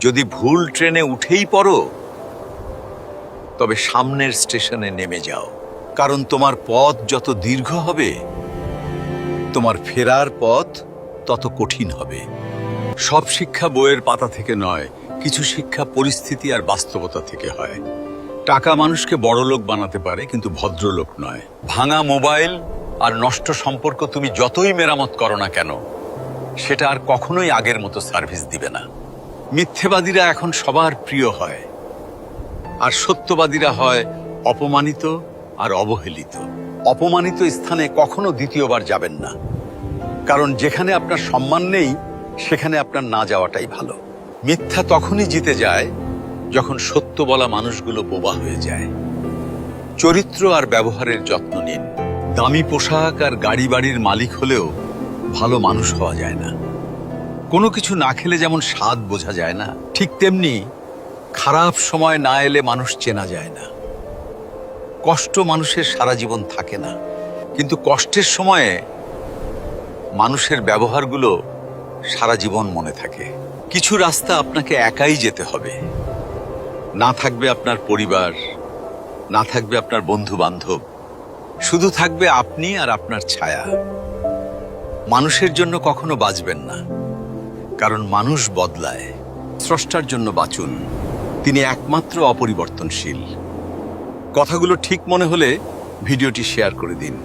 যদি ভুল ট্রেনে উঠেই পড়ো, তবে সামনের স্টেশনে নেমে যাও, কারণ তোমার পথ যত দীর্ঘ হবে, তোমার ফেরার পথ তত কঠিন হবে। সব শিক্ষা বইয়ের পাতা থেকে নয়, কিছু শিক্ষা পরিস্থিতি আর বাস্তবতা থেকে হয়। টাকা মানুষকে বড়লোক বানাতে পারে, কিন্তু ভদ্রলোক নয়। ভাঙা মোবাইল আর নষ্ট সম্পর্ক তুমি যতই মেরামত করো না কেন, সেটা আর কখনোই আগের মতো সার্ভিস দিবে না। মিথ্যেবাদীরা এখন সবার প্রিয় হয়, আর সত্যবাদীরা হয় অপমানিত আর অবহেলিত। অপমানিত স্থানে কখনো দ্বিতীয়বার যাবেন না, কারণ যেখানে আপনার সম্মান নেই, সেখানে আপনার না যাওয়াটাই ভালো। মিথ্যা তখনই জিতে যায় যখন সত্য বলা মানুষগুলো বোবা হয়ে যায়। চরিত্র আর ব্যবহারের যত্ন নিন। দামি পোশাক আর গাড়ি বাড়ির মালিক হলেও ভালো মানুষ হওয়া যায় না। কোনো কিছু না খেলে যেমন স্বাদ বোঝা যায় না, ঠিক তেমনি খারাপ সময় না এলে মানুষ চেনা যায় না। কষ্ট মানুষের সারা জীবন থাকে না, কিন্তু কষ্টের সময়ে মানুষের ব্যবহারগুলো সারা জীবন মনে থাকে। কিছু রাস্তা আপনাকে একাই যেতে হবে। না থাকবে আপনার পরিবার, না থাকবে আপনার বন্ধু বান্ধব, শুধু থাকবে আপনি আর আপনার ছায়া। মানুষের জন্য কখনো বাঁচবেন না, কারণ মানুষ বদলায়। স্রষ্টার জন্য বাঁচুন, তিনি একমাত্র অপরিবর্তনশীল। কথাগুলো ঠিক মনে হলে ভিডিওটি শেয়ার করে দিন।